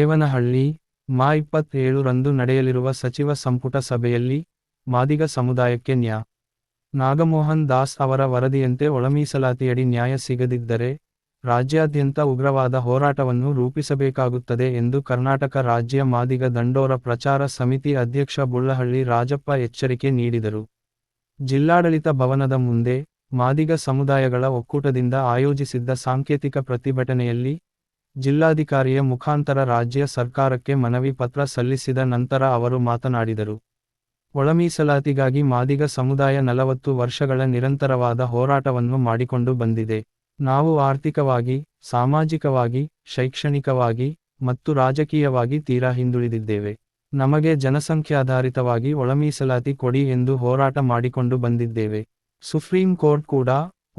ದೇವನಹಳ್ಳಿ, ಮಾ 27ರಂದು ನಡೆಯಲಿರುವ ಸಚಿವ ಸಂಪುಟ ಸಭೆಯಲ್ಲಿ, ಮಾದಿಗ ಸಮುದಾಯಕ್ಕೆ ನ್ಯಾ. ನಾಗಮೋಹನ್ ದಾಸ್ ಅವರ ವರದಿಯಂತೆ ಒಳಮೀಸಲಾತಿಯಡಿ ನ್ಯಾಯ ಸಿಗದಿದ್ದರೆ, ರಾಜ್ಯಾದ್ಯಂತ ಉಗ್ರವಾದ ಹೋರಾಟವನ್ನು ರೂಪಿಸಬೇಕಾಗುತ್ತದೆ ಎಂದು ಕರ್ನಾಟಕ ರಾಜ್ಯ ಮಾದಿಗ ದಂಡೋರ ಪ್ರಚಾರ ಸಮಿತಿ ಅಧ್ಯಕ್ಷ ಬುಳ್ಳಹಳ್ಳಿ ರಾಜಪ್ಪ ಎಚ್ಚರಿಕೆ ನೀಡಿದರು. ಜಿಲ್ಲಾಡಳಿತ ಭವನದ ಮುಂದೆ, ಮಾದಿಗ ಸಮುದಾಯಗಳ ಒಕ್ಕೂಟದಿಂದ ಆಯೋಜಿಸಿದ್ದ ಸಾಂಕೇತಿಕ ಪ್ರತಿಭಟನೆಯಲ್ಲಿ, ಜಿಲ್ಲಾಧಿಕಾರಿಯ ಮುಖಾಂತರ ರಾಜ್ಯ ಸರ್ಕಾರಕ್ಕೆ ಮನವಿ ಪತ್ರ ಸಲ್ಲಿಸಿದ ನಂತರ ಅವರು ಮಾತನಾಡಿದರು. ಒಳಮೀಸಲಾತಿಗಾಗಿ ಮಾದಿಗ ಸಮುದಾಯ 40 ವರ್ಷಗಳ ನಿರಂತರವಾದ ಹೋರಾಟವನ್ನು ಮಾಡಿಕೊಂಡು ಬಂದಿದೆ. ನಾವು ಆರ್ಥಿಕವಾಗಿ, ಸಾಮಾಜಿಕವಾಗಿ, ಶೈಕ್ಷಣಿಕವಾಗಿ ಮತ್ತು ರಾಜಕೀಯವಾಗಿ ತೀರಾ ಹಿಂದುಳಿದಿದ್ದೇವೆ. ನಮಗೆ ಜನಸಂಖ್ಯಾಧಾರಿತವಾಗಿ ಒಳಮೀಸಲಾತಿ ಕೊಡಿ ಎಂದು ಹೋರಾಟ ಮಾಡಿಕೊಂಡು ಬಂದಿದ್ದೇವೆ. ಸುಪ್ರೀಂ ಕೋರ್ಟ್ ಕೂಡ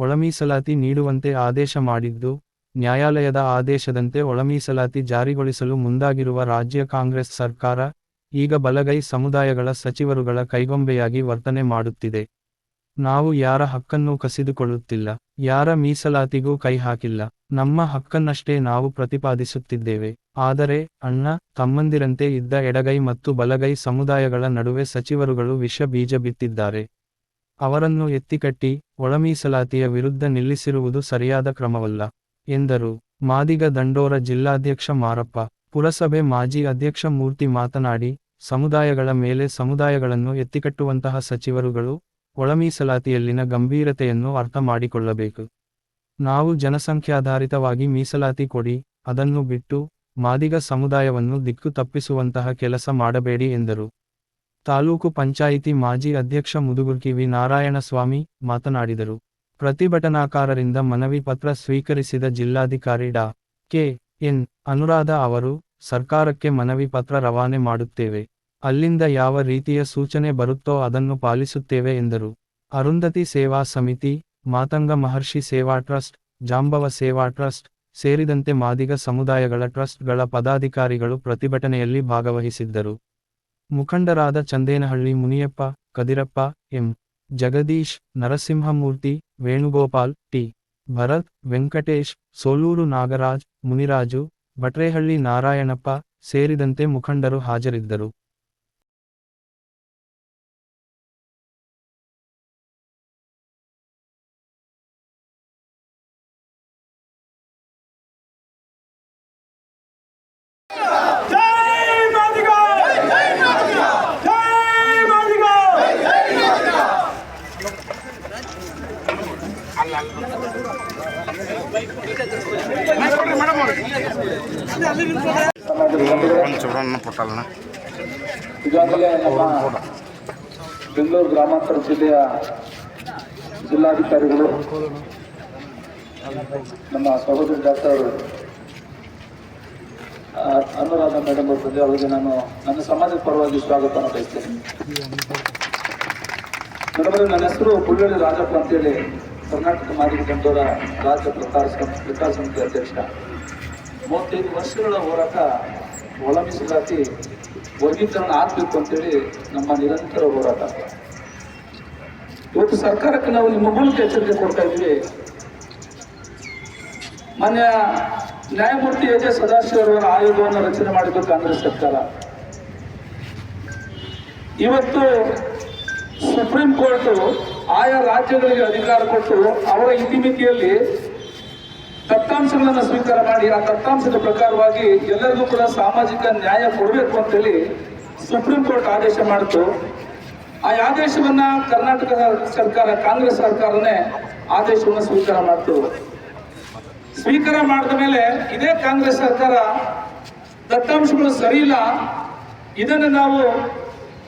ಒಳಮೀಸಲಾತಿ ನೀಡುವಂತೆ ಆದೇಶ ಮಾಡಿದ್ದು, ನ್ಯಾಯಾಲಯದ ಆದೇಶದಂತೆ ಒಳಮೀಸಲಾತಿ ಜಾರಿಗೊಳಿಸಲು ಮುಂದಾಗಿರುವ ರಾಜ್ಯ ಕಾಂಗ್ರೆಸ್ ಸರ್ಕಾರ, ಈಗ ಬಲಗೈ ಸಮುದಾಯಗಳ ಸಚಿವರುಗಳ ಕೈಗೊಂಬೆಯಾಗಿ ವರ್ತನೆ ಮಾಡುತ್ತಿದೆ. ನಾವು ಯಾರ ಹಕ್ಕನ್ನೂ ಕಸಿದುಕೊಳ್ಳುತ್ತಿಲ್ಲ, ಯಾರ ಮೀಸಲಾತಿಗೂ ಕೈ ಹಾಕಿಲ್ಲ. ನಮ್ಮ ಹಕ್ಕನ್ನಷ್ಟೇ ನಾವು ಪ್ರತಿಪಾದಿಸುತ್ತಿದ್ದೇವೆ. ಆದರೆ, ಅಣ್ಣ ತಮ್ಮಂದಿರಂತೆ ಇದ್ದ ಎಡಗೈ ಮತ್ತು ಬಲಗೈ ಸಮುದಾಯಗಳ ನಡುವೆ ಸಚಿವರುಗಳು ವಿಷ ಬೀಜ ಬಿತ್ತಿದ್ದಾರೆ. ಅವರನ್ನು ಎತ್ತಿಕಟ್ಟಿ, ಒಳಮೀಸಲಾತಿಯ ವಿರುದ್ಧ ನಿಲ್ಲಿಸಿರುವುದು ಸರಿಯಾದ ಕ್ರಮವಲ್ಲ ಎಂದರು. ಮಾದಿಗ ದಂಡೋರ ಜಿಲ್ಲಾಧ್ಯಕ್ಷ ಮಾರಪ್ಪ, ಪುರಸಭೆ ಮಾಜಿ ಅಧ್ಯಕ್ಷ ಮೂರ್ತಿ ಮಾತನಾಡಿ, ಸಮುದಾಯಗಳ ಮೇಲೆ ಸಮುದಾಯಗಳನ್ನು ಎತ್ತಿಕಟ್ಟುವಂತಹ ಸಚಿವರುಗಳು, ಒಳಮೀಸಲಾತಿಯಲ್ಲಿನ ಗಂಭೀರತೆಯನ್ನು ಅರ್ಥ ಮಾಡಿಕೊಳ್ಳಬೇಕು. ನಾವು ಜನಸಂಖ್ಯಾಧಾರಿತವಾಗಿ ಮೀಸಲಾತಿ ಕೊಡಿ, ಅದನ್ನು ಬಿಟ್ಟು, ಮಾದಿಗ ಸಮುದಾಯವನ್ನು ದಿಕ್ಕು ತಪ್ಪಿಸುವಂತಹ ಕೆಲಸ ಮಾಡಬೇಡಿ ಎಂದರು. ತಾಲೂಕು ಪಂಚಾಯಿತಿ ಮಾಜಿ ಅಧ್ಯಕ್ಷ ಮುದುಗುರ್ಕಿ ವಿ ನಾರಾಯಣಸ್ವಾಮಿ ಮಾತನಾಡಿದರು. ಪ್ರತಿಭಟನಾಕಾರರಿಂದ ಮನವಿ ಪತ್ರ ಸ್ವೀಕರಿಸಿದ ಜಿಲ್ಲಾಧಿಕಾರಿ ಡಾ. ಕೆ. ಎನ್. ಅನುರಾಧ ಅವರು, ಸರ್ಕಾರಕ್ಕೆ ಮನವಿ ಪತ್ರ ರವಾನೆ ಮಾಡುತ್ತೇವೆ. ಅಲ್ಲಿಂದ ಯಾವ ರೀತಿಯ ಸೂಚನೆ ಬರುತ್ತೋ ಅದನ್ನು ಪಾಲಿಸುತ್ತೇವೆ ಎಂದರು. ಅರುಂಧತಿ ಸೇವಾ ಸಮಿತಿ, ಮಾತಂಗ ಮಹರ್ಷಿ ಸೇವಾ ಟ್ರಸ್ಟ್, ಜಾಂಬವ ಸೇವಾ ಟ್ರಸ್ಟ್ ಸೇರಿದಂತೆ ಮಾದಿಗ ಸಮುದಾಯಗಳ ಟ್ರಸ್ಟ್ಗಳ ಪದಾಧಿಕಾರಿಗಳು ಪ್ರತಿಭಟನೆಯಲ್ಲಿ ಭಾಗವಹಿಸಿದ್ದರು. ಮುಖಂಡರಾದ ಚಂದೇನಹಳ್ಳಿ ಮುನಿಯಪ್ಪ, ಕದಿರಪ್ಪ, ಎಂ. ಜಗದೀಶ್, ನರಸಿಂಹಮೂರ್ತಿ, ವೇಣುಗೋಪಾಲ್, ಟಿ. ಭರತ್, ವೆಂಕಟೇಶ್, ಸೋಲೂರು ನಾಗರಾಜ್, ಮುನಿರಾಜು, ಬಟ್ರೇಹಳ್ಳಿ ನಾರಾಯಣಪ್ಪ ಸೇರಿದಂತೆ ಮುಖಂಡರು ಹಾಜರಿದ್ದರು. ಈಗಾಗಲೇ ನಮ್ಮ ಬೆಂಗಳೂರು ಗ್ರಾಮಾಂತರ ಜಿಲ್ಲೆಯ ಜಿಲ್ಲಾಧಿಕಾರಿಗಳು, ನಮ್ಮ ಸಹೋದರಿ ಡಾಕ್ಟರ್ ಅನುರಾಧ ಮೇಡಮ್ ಅವರಿಗೆ ಅವರಿಗೆ ನಾನು ನನ್ನ ಸಮಾಜದ ಪರವಾಗಿ ಸ್ವಾಗತವನ್ನು ಬಯಸ್ತೇನೆ. ಮೇಡಮ್, ನನ್ನ ಹೆಸರು ಬುಳ್ಳಹಳ್ಳಿ ರಾಜಪ್ಪ ಅಂತೇಳಿ, ಕರ್ನಾಟಕ ಮಾದಿಗ ದಂಡೋರ ರಾಜ್ಯ ಪ್ರಚಾರ ಸಮಿತಿ ಅಧ್ಯಕ್ಷ. 35 ವರ್ಷಗಳ ಹೋರಾಟ, ಒಳಮೀಸಲಾತಿ ವರ್ಗೀಕರಣ ಆಗಬೇಕು ಅಂತೇಳಿ ನಮ್ಮ ನಿರಂತರ ಹೋರಾಟ. ಇವತ್ತು ಸರ್ಕಾರಕ್ಕೆ ನಾವು ನಿಮ್ಮ ಮೂಲಕ ಎಚ್ಚರಿಕೆ ಕೊಡ್ತಾ ಇದ್ದೀವಿ. ಮಾನ್ಯ ನ್ಯಾಯಮೂರ್ತಿ ಎ ಜೆ ಸದಾಶಿವರವರ ಆಯೋಗವನ್ನು ರಚನೆ ಮಾಡಿದ್ದು ಕಾಂಗ್ರೆಸ್ ಸರ್ಕಾರ. ಇವತ್ತು ಸುಪ್ರೀಂ ಕೋರ್ಟ್ ಆಯಾ ರಾಜ್ಯಗಳಿಗೆ ಅಧಿಕಾರ ಕೊಟ್ಟು ಅವರ ಇತಿಮಿತಿಯಲ್ಲಿ ದತ್ತಾಂಶಗಳನ್ನು ಸ್ವೀಕಾರ ಮಾಡಿ, ಆ ದತ್ತಾಂಶದ ಪ್ರಕಾರವಾಗಿ ಎಲ್ಲರಿಗೂ ಕೂಡ ಸಾಮಾಜಿಕ ನ್ಯಾಯ ಕೊಡಬೇಕು ಅಂತೇಳಿ ಸುಪ್ರೀಂ ಕೋರ್ಟ್ ಆದೇಶ ಮಾಡಿತು. ಆ ಆದೇಶವನ್ನ ಕರ್ನಾಟಕ ಸರ್ಕಾರ, ಕಾಂಗ್ರೆಸ್ ಸರ್ಕಾರನೇ ಆದೇಶವನ್ನು ಸ್ವೀಕಾರ ಮಾಡಿತು. ಸ್ವೀಕಾರ ಮಾಡಿದ ಮೇಲೆ ಇದೇ ಕಾಂಗ್ರೆಸ್ ಸರ್ಕಾರ ದತ್ತಾಂಶಗಳು ಸರಿ ಇಲ್ಲ, ಇದನ್ನು ನಾವು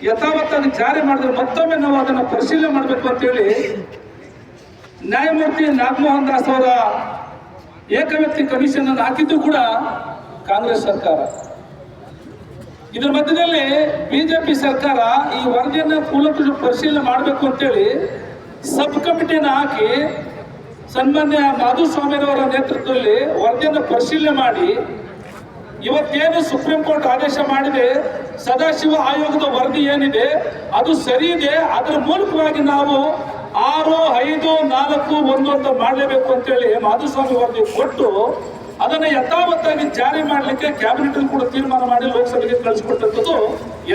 ಯಥಾವತ್ತಾಗಿ ಜಾರಿ ಮಾಡಿದ್ರೆ ಮತ್ತೊಮ್ಮೆ ನಾವು ಅದನ್ನು ಪರಿಶೀಲನೆ ಮಾಡಬೇಕು ಅಂತೇಳಿ ನ್ಯಾಯಮೂರ್ತಿ ನಾಗಮೋಹನ್ ದಾಸ್ ಅವರ ಏಕವ್ಯಕ್ತಿ ಕಮಿಷನ್ ಅನ್ನು ಹಾಕಿದ್ದು ಕೂಡ ಕಾಂಗ್ರೆಸ್ ಸರ್ಕಾರ. ಇದರ ಮಧ್ಯದಲ್ಲಿ ಬಿಜೆಪಿ ಸರ್ಕಾರ ಈ ವರದಿಯನ್ನು ಕೂಲಂಕುಷ ಪರಿಶೀಲನೆ ಮಾಡಬೇಕು ಅಂತೇಳಿ ಸಬ್ ಕಮಿಟಿಯನ್ನು ಹಾಕಿ ಸನ್ಮಾನ್ಯ ಮಾಧುಸ್ವಾಮಿರವರ ನೇತೃತ್ವದಲ್ಲಿ ವರದಿಯನ್ನು ಪರಿಶೀಲನೆ ಮಾಡಿ, ಇವತ್ತೇನು ಸುಪ್ರೀಂ ಕೋರ್ಟ್ ಆದೇಶ ಮಾಡಿದೆ, ಸದಾಶಿವ ಆಯೋಗದ ವರದಿ ಏನಿದೆ ಅದು ಸರಿ ಇದೆ, ಅದರ ಮೂಲಕವಾಗಿ ನಾವು 6, 5, 4, 1 ಅಂತ ಮಾಡಲೇಬೇಕು ಅಂತೇಳಿ ಮಾಧುಸ್ವಾಮಿ ವರದಿ ಕೊಟ್ಟು ಅದನ್ನು ಯಥಾವತ್ತಾಗಿ ಜಾರಿ ಮಾಡಲಿಕ್ಕೆ ಕ್ಯಾಬಿನೆಟ್ ಕೂಡ ತೀರ್ಮಾನ ಮಾಡಿ ಲೋಕಸಭೆಗೆ ಕಳಿಸಿಕೊಟ್ಟಂಥದ್ದು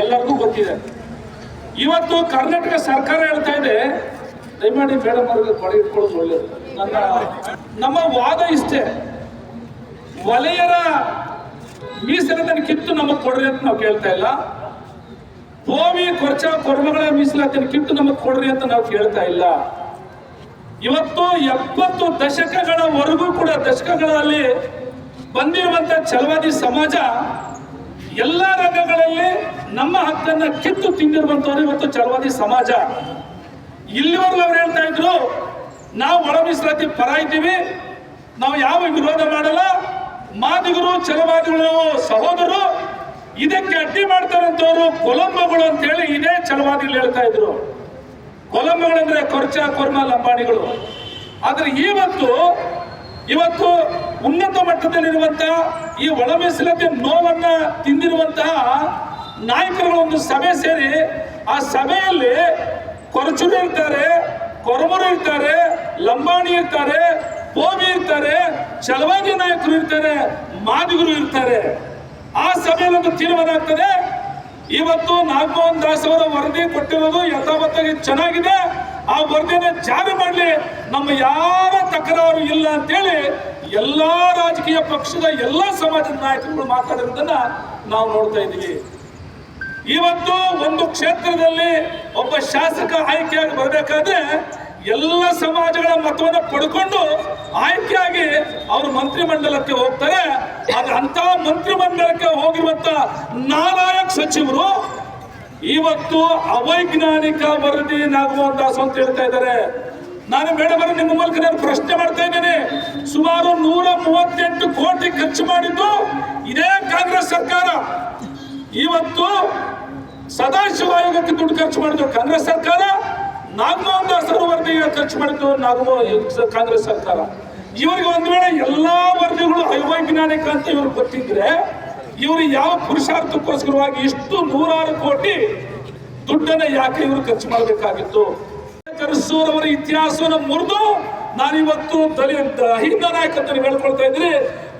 ಎಲ್ಲರಿಗೂ ಗೊತ್ತಿದೆ. ಇವತ್ತು ಕರ್ನಾಟಕ ಸರ್ಕಾರ ಹೇಳ್ತಾ ಇದೆ, ದಯಮಾಡಿ ಮೇಡಮ್ ಅವರಿಗೆ ಕೊಡೆ ಇಟ್ಕೊಳ್ಳೋದು ಒಳ್ಳೆಯದು. ನಮ್ಮ ವಾದ ಇಷ್ಟೇ, ವಲಯರ ಮೀಸಲಾತಿಯನ್ನು ಕಿತ್ತು ನಮಗೆ ಕೊಡ್ರಿ ಅಂತ ನಾವು ಕೇಳ್ತಾ ಇಲ್ಲ. ಭೂಮಿ ಕೊರ್ಚ ಕೊರ್ಮಗಳ ಮೀಸಲಾತಿಯನ್ನು ಕಿತ್ತು ನಮಗೆ ಕೊಡ್ರಿ ಅಂತ ನಾವು ಕೇಳ್ತಾ ಇಲ್ಲ. ಇವತ್ತು 70 ದಶಕಗಳವರೆಗೂ ಕೂಡ ದಶಕಗಳಲ್ಲಿ ಬಂದಿರುವಂತ ಛಲವಾದಿ ಸಮಾಜ ಎಲ್ಲ ರಂಗಗಳಲ್ಲಿ ನಮ್ಮ ಹಕ್ಕನ್ನ ಕಿತ್ತು ತಿಂದಿರುವಂತವ್ರು ಇವತ್ತು ಛಲವಾದಿ ಸಮಾಜ. ಇಲ್ಲಿವರೆಗೂ ಅವ್ರು ಹೇಳ್ತಾ ಇದ್ರು, ನಾವು ಒಳ ಮೀಸಲಾತಿ ಪರ ಇದ್ದೀವಿ, ನಾವು ಯಾವ ವಿರೋಧ ಮಾಡಲ್ಲ, ಮಾದಿಗರು ಛಲವಾದಿಗಳು ಸಹೋದರರು, ಇದಕ್ಕೆ ಅಡ್ಡಿ ಮಾಡ್ತಾರಂತವ್ರು ಕೊಲಂಬಗಳು ಅಂತ ಹೇಳಿ ಇದೇ ಛಲವಾದಿಗಳು ಹೇಳ್ತಾ ಇದ್ರು. ಕೊಲಂಬಗಳಂದ್ರೆ ಕೊರ್ಚ ಕೊರ್ಮ ಲಂಬಾಣಿಗಳು. ಆದ್ರೆ ಇವತ್ತು ಉನ್ನತ ಮಟ್ಟದಲ್ಲಿರುವಂತಹ ಈ ಒಳ ಮೀಸಲಾತಿ ನೋವನ್ನ ತಿಂದಿರುವಂತಹ ನಾಯಕರುಗಳು ಒಂದು ಸಭೆ ಸೇರಿ ಆ ಸಭೆಯಲ್ಲಿ ಕೊರಚರು ಇರ್ತಾರೆ, ಕೊರಮರು ಇರ್ತಾರೆ, ಲಂಬಾಣಿ ಇರ್ತಾರೆ, ಭೂಮಿ ಇರ್ತಾರೆ, ಛಲವಾದಿ ನಾಯಕರು ಇರ್ತಾರೆ, ಮಾದಿಗರು ಇರ್ತಾರೆ. ಆ ಸಭೆಯಲ್ಲಿ ಒಂದು ತೀರ್ಮಾನ ಆಗ್ತದೆ. ಇವತ್ತು ನಾಗಮೋಹನ್ ದಾಸ್ ಅವರ ವರದಿ ಕೊಟ್ಟಿರೋದು ಯಥಾವತ್ತಾಗಿ ಚೆನ್ನಾಗಿದೆ, ಆ ವರದಿಯನ್ನು ಜಾರಿ ಮಾಡಲಿ, ನಮ್ಮ ಯಾರ ತಕರಾರು ಇಲ್ಲ ಅಂತೇಳಿ ಎಲ್ಲಾ ರಾಜಕೀಯ ಪಕ್ಷದ ಎಲ್ಲಾ ಸಮಾಜದ ನಾಯಕರುಗಳು ಮಾತಾಡಿರೋದನ್ನ ನಾವು ನೋಡ್ತಾ ಇದ್ದೀವಿ. ಇವತ್ತು ಒಂದು ಕ್ಷೇತ್ರದಲ್ಲಿ ಒಬ್ಬ ಶಾಸಕ ಆಯ್ಕೆಯಾಗಿ ಬರಬೇಕಾದ್ರೆ ಎಲ್ಲ ಸಮಾಜಗಳ ಮತವನ್ನು ಪಡ್ಕೊಂಡು ಆಯ್ಕೆಯಾಗಿ ಅವರು ಮಂತ್ರಿಮಂಡಲಕ್ಕೆ ಹೋಗ್ತಾರೆ. ಆದ್ರೆ ಅಂತ ಮಂತ್ರಿಮಂಡಲಕ್ಕೆ ಹೋಗಿರುವಂತ ನಾಲಾಯಕ ಸಚಿವರು ಇವತ್ತು ಅವೈಜ್ಞಾನಿಕ ವರದಿ ನಾಗಮೋಹನ್ ದಾಸ್ ಅಂತ ಹೇಳ್ತಾ ಇದ್ದಾರೆ. ನಾನು ಮೇಡಮ್ ನಿಮ್ಮ ಮೂಲಕ ನಾನು ಪ್ರಶ್ನೆ ಮಾಡ್ತಾ ಇದ್ದೇನೆ. ಸುಮಾರು 138 ಕೋಟಿ ಖರ್ಚು ಮಾಡಿದ್ದು ಇದೇ ಕಾಂಗ್ರೆಸ್ ಸರ್ಕಾರ. ಇವತ್ತು ಸದಾಶಿವ ಆಯೋಗಕ್ಕೆ ದುಡ್ಡು ಖರ್ಚು ಮಾಡಿದ್ದು ಕಾಂಗ್ರೆಸ್ ಸರ್ಕಾರ, ನಾಗಮೋಹನ್ ದಾಸ್ ಅವರು ವರದಿಗೆ ಖರ್ಚು ಮಾಡಿದ್ದು ಕಾಂಗ್ರೆಸ್ ಸರ್ಕಾರ. ಇವರಿಗೆ ಒಂದು ವೇಳೆ ಎಲ್ಲಾ ವರದಿಗಳು ಅವೈಜ್ಞಾನಿಕ ಅಂತ ಇವ್ರಿಗೆ ಗೊತ್ತಿದ್ರೆ ಇವರು ಯಾವ ಪುರುಷಾರ್ಥಕ್ಕೋಸ್ಕರವಾಗಿ ಇಷ್ಟು 100 ಕೋಟಿ ದುಡ್ಡನ್ನ ಯಾಕೆ ಇವರು ಖರ್ಚು ಮಾಡಬೇಕಾಗಿತ್ತು? ಅವರ ಇತಿಹಾಸವನ್ನು ಮುರಿದು ನಾನಿವತ್ತು ಅಹಿಂದ ನಾಯಕತ್ವ ಹೇಳ್ಕೊಳ್ತಾ ಇದ್ರಿ.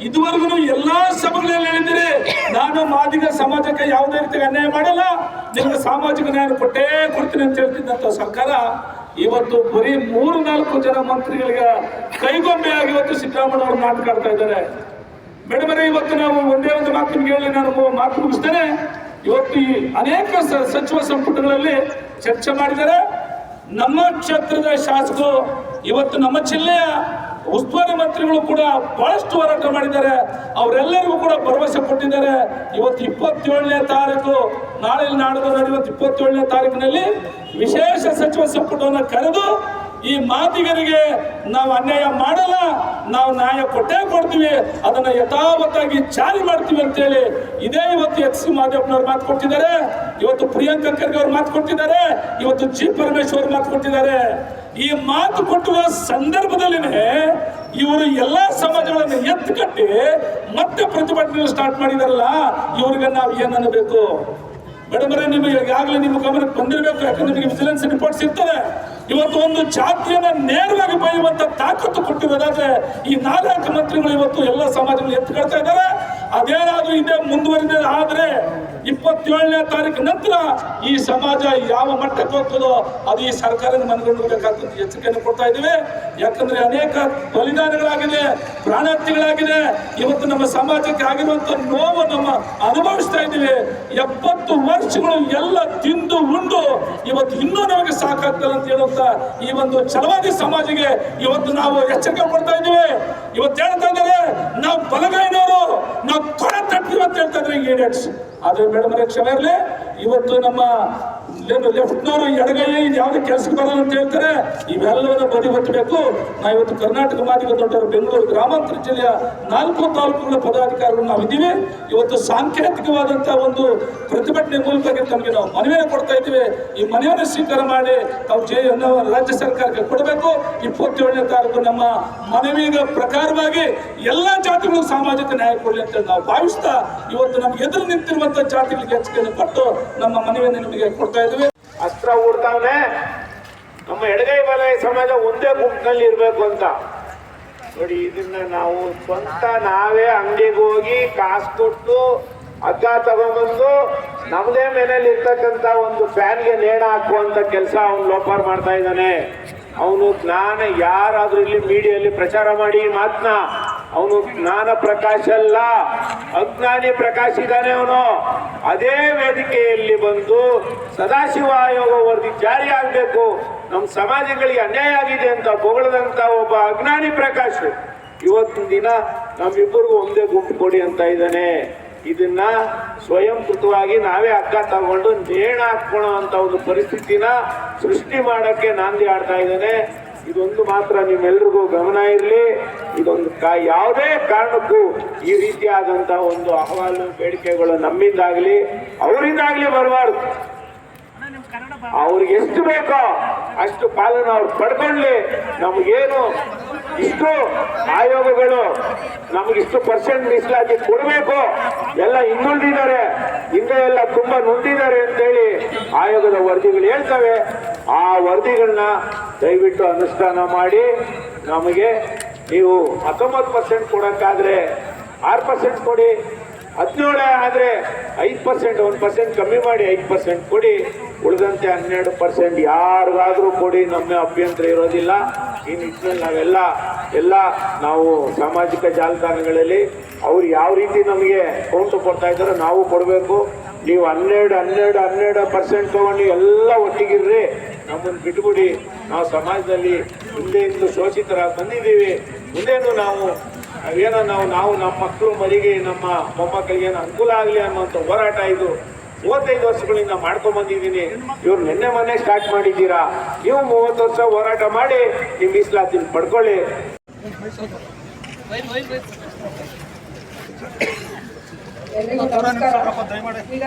ಇದುವರೆಗೂ ಎಲ್ಲಾ ಸಭೆಗಳಲ್ಲಿ ಹೇಳಿದಿರಿ, ನಾನು ಮಾದಿಗ ಸಮಾಜಕ್ಕೆ ಯಾವುದೇ ರೀತಿ ಅನ್ಯಾಯ ಮಾಡಲ್ಲ, ನಿಮ್ಗೆ ಸಾಮಾಜಿಕ ನ್ಯಾಯ ಕೊಟ್ಟೇ ಕೊಡ್ತೀನಿ ಅಂತ ಹೇಳ್ತಿದ್ದಂತ ಸರ್ಕಾರ ಇವತ್ತು ಬರೀ 3-4 ಜನ ಮಂತ್ರಿಗಳಿಗೆ ಕೈಗೊಂಬೆಯಾಗಿ ಇವತ್ತು ಸಿದ್ದರಾಮಯ್ಯ ಅವರು ಮಾತನಾಡ್ತಾ ಇದ್ದಾರೆ. ಮೇಡಮ್ ಇವತ್ತು ನಾವು ಒಂದೇ ಒಂದು ಮಾತು ನಿಮ್ಗೆ ಹೇಳಿ ನಾನು ಮಾತು ಮುಗಿಸ್ತೇನೆ. ಇವತ್ತು ಈ ಅನೇಕ ಸಚಿವ ಸಂಪುಟಗಳಲ್ಲಿ ಚರ್ಚೆ ಮಾಡಿದ್ದಾರೆ. ನಮ್ಮ ಕ್ಷೇತ್ರದ ಶಾಸಕರು ಇವತ್ತು ನಮ್ಮ ಜಿಲ್ಲೆಯ ಉಸ್ತುವಾರಿ ಮಂತ್ರಿಗಳು ಕೂಡ ಬಹಳಷ್ಟು ಹೋರಾಟ ಮಾಡಿದ್ದಾರೆ. ಅವರೆಲ್ಲರಿಗೂ ಕೂಡ ಭರವಸೆ ಕೊಟ್ಟಿದ್ದಾರೆ. ಇವತ್ತು 27ನೇ ತಾರೀಕು ನಾಳೆ ನಾಡಿದ್ದು ನಡೆಯುವಂತ 27ನೇ ತಾರೀಕಿನಲ್ಲಿ ವಿಶೇಷ ಸಚಿವ ಸಂಪುಟವನ್ನು ಕರೆದು ಈ ಮಾದಿಗರಿಗೆ ನಾವು ಅನ್ಯಾಯ ಮಾಡಲ್ಲ, ನಾವು ನ್ಯಾಯ ಕೊಟ್ಟೇ ಕೊಡ್ತೀವಿ, ಅದನ್ನ ಯಥಾವತ್ತಾಗಿ ಜಾರಿ ಮಾಡ್ತೀವಿ ಅಂತೇಳಿ ಇದೇ ಇವತ್ತು ಎಚ್ ಸಿ ಮಾದೇವನವ್ರು ಮಾತು ಕೊಟ್ಟಿದ್ದಾರೆ. ಇವತ್ತು ಪ್ರಿಯಾಂಕಾ ಖರ್ಗೆ ಅವ್ರು ಮಾತು ಕೊಟ್ಟಿದ್ದಾರೆ. ಇವತ್ತು ಜಿ ಪರಮೇಶ್ವರ್ ಮಾತು ಕೊಟ್ಟಿದ್ದಾರೆ. ಈ ಮಾತು ಕೊಟ್ಟಿರುವ ಸಂದರ್ಭದಲ್ಲಿನೇ ಇವರು ಎಲ್ಲಾ ಸಮಾಜಗಳನ್ನು ಎತ್ತು ಕಟ್ಟಿ ಮತ್ತೆ ಪ್ರತಿಭಟನೆ ಸ್ಟಾರ್ಟ್ ಮಾಡಿದಾರಲ್ಲ, ಇವ್ರಿಗೆ ನಾವು ಏನನ್ನಬೇಕು? ಮೇಡಮ್ ನಿಮಗೆ ಈಗಾಗಲೇ ನಿಮ್ಮ ಗಮನಕ್ಕೆ ಬಂದಿರಬೇಕು. ಯಾಕಂದ್ರೆ ನಿಮಗೆ ವಿಜಿಲೆನ್ಸ್ ರಿಪೋರ್ಟ್ಸ್ ಇರ್ತದೆ. ಇವತ್ತು ಒಂದು ಜಾತಿಯನ್ನ ನೇರವಾಗಿ ಬೈಯುವಂತ ತಾಕತ್ತು ಕೊಟ್ಟಿರೋದಾದ್ರೆ ಈ 4 ಮಂತ್ರಿಗಳು ಇವತ್ತು ಎಲ್ಲ ಸಮಾಜಗಳು ಎತ್ತುಕೊಳ್ತಾ ಇದ್ದಾರೆ. ಅದೇನಾದ್ರೂ ಇದೇ ಮುಂದುವರಿದ ಆದ್ರೆ 27ನೇ ತಾರೀಕು ನಂತರ ಈ ಸಮಾಜ ಯಾವ ಮಟ್ಟಕ್ಕೆ ಹೋಗ್ತದೋ ಅದು ಈ ಸರ್ಕಾರದ ಮನಗಂಡಬೇಕಾಗ್ತದೆ ಎಚ್ಚರಿಕೆಯನ್ನು ಕೊಡ್ತಾ ಇದ್ದೀವಿ. ಯಾಕಂದ್ರೆ ಅನೇಕ ಬಲಿದಾನಗಳಾಗಿದೆ, ಪ್ರಾಣಾತ್ಯಗಳಾಗಿದೆ. ಇವತ್ತು ನಮ್ಮ ಸಮಾಜಕ್ಕೆ ಆಗಿರುವಂತ ನೋವು ನಮ್ಮ ಅನುಭವಿಸ್ತಾ ಇದ್ದೀವಿ. 70 ವರ್ಷಗಳು ಎಲ್ಲ ತಿಂದು ಉಂಡು ಇವತ್ತು ಇನ್ನೂ ನಮಗೆ ಸಾಕಾಗ್ತದೆ ಅಂತ ಹೇಳುವಂತ ಈ ಒಂದು ಛಲವಾದಿ ಸಮಾಜಿಗೆ ಇವತ್ತು ನಾವು ಎಚ್ಚರಿಕೆ ಕೊಡ್ತಾ ಇದ್ದೀವಿ. ಇವತ್ತು ಹೇಳ್ತಾ ಇದ್ದಾರೆ ನಾವು ಬಲಗೈನವರು, ನಾವು ತೊಡೆ ತಟ್ತೀವಿ ಅಂತ ಹೇಳ್ತಾ ಇದ್ರೆ ಈಡಿಯಟ್ಸ್. ಆದ್ರೆ ಮೇಡಮ್ ಕ್ಷಮೆ ಇರಲಿ, ಇವತ್ತು ನಮ್ಮ ಲೆಫ್ಟ್ನವರು ಎಡಗೈ ಯಾವುದೇ ಕೆಲಸಕ್ಕೆ ಬರಲ್ಲ ಅಂತ ಹೇಳ್ತಾರೆ. ಇವೆಲ್ಲವನ್ನ ಬದಿ ಹೊತ್ತಬೇಕು. ನಾವು ಇವತ್ತು ಕರ್ನಾಟಕ ಮಾದಿಗ ದೊಡ್ಡವರು ಬೆಂಗಳೂರು ಗ್ರಾಮಾಂತರ ಜಿಲ್ಲೆಯ 4 ತಾಲೂಕುಗಳ ಪದಾಧಿಕಾರಿಗಳು ನಾವು ಇದ್ದೀವಿ. ಇವತ್ತು ಸಾಂಕೇತಿಕವಾದಂತಹ ಒಂದು ಪ್ರತಿಭಟನೆ ಮೂಲಕ ತಮಗೆ ನಾವು ಮನವಿಯನ್ನು ಕೊಡ್ತಾ ಇದ್ದೀವಿ. ಈ ಮನವಿಯನ್ನು ಸ್ವೀಕಾರ ಮಾಡಿ ತಾವು ರಾಜ್ಯ ಸರ್ಕಾರಕ್ಕೆ ಕೊಡಬೇಕು. 27ನೇ ತಾರೀಕು ನಮ್ಮ ಮನವಿಯ ಪ್ರಕಾರವಾಗಿ ಎಲ್ಲ ಜಾತಿಗಳು ಸಾಮಾಜಿಕ ನ್ಯಾಯ ಕೊಡಲಿ ಅಂತ ನಾವು ಭಾವಿಸ್ತಾ ಇವತ್ತು ನಮ್ಗೆ ಎದುರು ನಿಂತಿರುವಂತ ಜಾತಿಗಳಿಗೆ ಹೆಚ್ಚಿಗೆಯನ್ನು ಕೊಟ್ಟು ನಮ್ಮ ಮನವಿಯನ್ನು ನಿಮಗೆ ಕೊಡ್ತಾ ಇದ್ದೀವಿ. ಅಸ್ತ್ರ ಹೂಡ್ತಾವನೆ ನಮ್ಮ ಎಡಗೈ ಬಲಗೈ ಸಮಾಜ ಒಂದೇ ಗುಂಪಿನಲ್ಲಿ ಇರಬೇಕು ಅಂತ. ನೋಡಿ, ಇದನ್ನ ನಾವು ಸ್ವಂತ ನಾವೇ ಅಂಗಡಿಗೆ ಹೋಗಿ ಕಾಸು ಕೊಟ್ಟು ಹಗ್ಗ ತಗೊಂಡ್ಬಂದು ನಮ್ಮದೇ ಮನೇಲಿ ಇರ್ತಕ್ಕಂಥ ಒಂದು ಫ್ಯಾನ್ಗೆ ನೇಣ ಹಾಕುವಂತ ಕೆಲಸ ಅವನು ಲೋಪಾರ್ ಮಾಡ್ತಾ ಇದ್ದಾನೆ. ಅವನು ಜ್ಞಾನ, ಯಾರಾದ್ರೂ ಇಲ್ಲಿ ಮೀಡಿಯಲ್ಲಿ ಪ್ರಚಾರ ಮಾಡಿ ಮಾತನ್ನ, ಅವನು ಜ್ಞಾನ ಪ್ರಕಾಶ ಅಲ್ಲ, ಅಜ್ಞಾನಿ ಪ್ರಕಾಶ ಇದ್ದಾನೆ ಅವನು. ಅದೇ ವೇದಿಕೆಯಲ್ಲಿ ಬಂದು ಸದಾಶಿವ ಆಯೋಗ ವರದಿ ಜಾರಿ ಆಗಬೇಕು, ನಮ್ಮ ಸಮಾಜಗಳಿಗೆ ಅನ್ಯಾಯ ಆಗಿದೆ ಅಂತ ಹೊಗಳದಂತ ಒಬ್ಬ ಅಜ್ಞಾನಿ ಪ್ರಕಾಶ್ ಇವತ್ತಿನ ದಿನ ನಮ್ಮಿಬ್ಬರಿಗೂ ಒಂದೇ ಗುಂಪು ಕೊಡಿ ಅಂತ ಇದ್ದಾನೆ. ಇದನ್ನ ಸ್ವಯಂ ಕೃತವಾಗಿ ನಾವೇ ಹಗ್ಗ ತಗೊಂಡು ನೇಣ ಹಾಕ್ಕೊಳ್ಳೋ ಅಂತ ಒಂದು ಪರಿಸ್ಥಿತಿನ ಸೃಷ್ಟಿ ಮಾಡಕ್ಕೆ ನಾಂದಿ ಆಡ್ತಾ ಇದ್ದಾನೆ. ಇದೊಂದು ಮಾತ್ರ ನಿಮ್ಮೆಲ್ರಿಗೂ ಗಮನ ಇರಲಿ. ಇದೊಂದು ಯಾವುದೇ ಕಾರಣಕ್ಕೂ ಈ ರೀತಿಯಾದಂತಹ ಒಂದು ಅಹವಾಲು ಬೇಡಿಕೆಗಳು ನಮ್ಮಿಂದಾಗ್ಲಿ ಅವರಿಂದಾಗ್ಲಿ ಬರಬಾರ್ದು. ಅವ್ರಿಗೆ ಎಷ್ಟು ಬೇಕೋ ಅಷ್ಟು ಪಾಲನ ಅವ್ರು ಪಡ್ಕೊಳ್ಳಿ. ನಮಗೇನು ಇಷ್ಟು ಆಯೋಗಗಳು ನಮಗಿಷ್ಟು ಪರ್ಸೆಂಟ್ ಮೀಸಲಾತಿ ಕೊಡಬೇಕು, ಎಲ್ಲ ಹಿಂದುಳಿದಿದ್ದಾರೆ, ಹಿಂದೆ ಎಲ್ಲ ತುಂಬಾ ನೊಂದಿದ್ದಾರೆ ಅಂತೇಳಿ ಆಯೋಗದ ವರದಿಗಳು ಹೇಳ್ತವೆ. ಆ ವರದಿಗಳನ್ನ ದಯವಿಟ್ಟು ಅನುಷ್ಠಾನ ಮಾಡಿ ನಮಗೆ ನೀವು 19% ಕೊಡೋಕ್ಕಾದ್ರೆ 6% ಕೊಡಿ, 17 ಆದರೆ 5%, 1% ಕಮ್ಮಿ ಮಾಡಿ 5% ಕೊಡಿ, ಉಳಿದಂತೆ 12% ಯಾರಿಗಾದ್ರೂ ಕೊಡಿ, ನಮ್ಮ ಅಭ್ಯಂತರ ಇರೋದಿಲ್ಲ. ಈ ನಿಟ್ಟಿನಲ್ಲಿ ನಾವೆಲ್ಲ ನಾವು ಸಾಮಾಜಿಕ ಜಾಲತಾಣಗಳಲ್ಲಿ ಅವ್ರು ಯಾವ ರೀತಿ ನಮಗೆ ಕೌಂಟು ಕೊಡ್ತಾ ಇದ್ದಾರೋ ನಾವು ಕೊಡಬೇಕು. ನೀವು 12% ತಗೊಂಡು ಎಲ್ಲ ಒಟ್ಟಿಗಿರ್ರಿ, ನಮ್ಮನ್ನು ಬಿಟ್ಬಿಡಿ. ನಾವು ಸಮಾಜದಲ್ಲಿ ಹಿಂದೆಯಿಂದ ಶೋಷಿತರಾಗಿ ಬಂದಿದ್ದೀವಿ. ಮುಂದೇನು ನಾವೇನೋ ನಾವು ನಮ್ಮ ಮಕ್ಕಳು ಮರಿಗೆ, ನಮ್ಮ ಮೊಮ್ಮಕ್ಕಳಿಗೆ ಏನೋ ಅನುಕೂಲ ಆಗಲಿ ಅನ್ನೋಂಥ ಹೋರಾಟ ಇದು 35 ವರ್ಷಗಳಿಂದ ಮಾಡ್ಕೊಂಡ್ ಬಂದಿದ್ದೀನಿ. ಇವ್ರು ನಿನ್ನೆ ಮೊನ್ನೆ ಸ್ಟಾರ್ಟ್ ಮಾಡಿದ್ದೀರಾ. ನೀವು 30 ವರ್ಷ ಹೋರಾಟ ಮಾಡಿ ನಿಮ್ಮ ಮೀಸಲಾತಿ ಪಡ್ಕೊಳ್ಳಿ. ಎಲ್ರಿಗೂ ನಮಸ್ಕಾರ.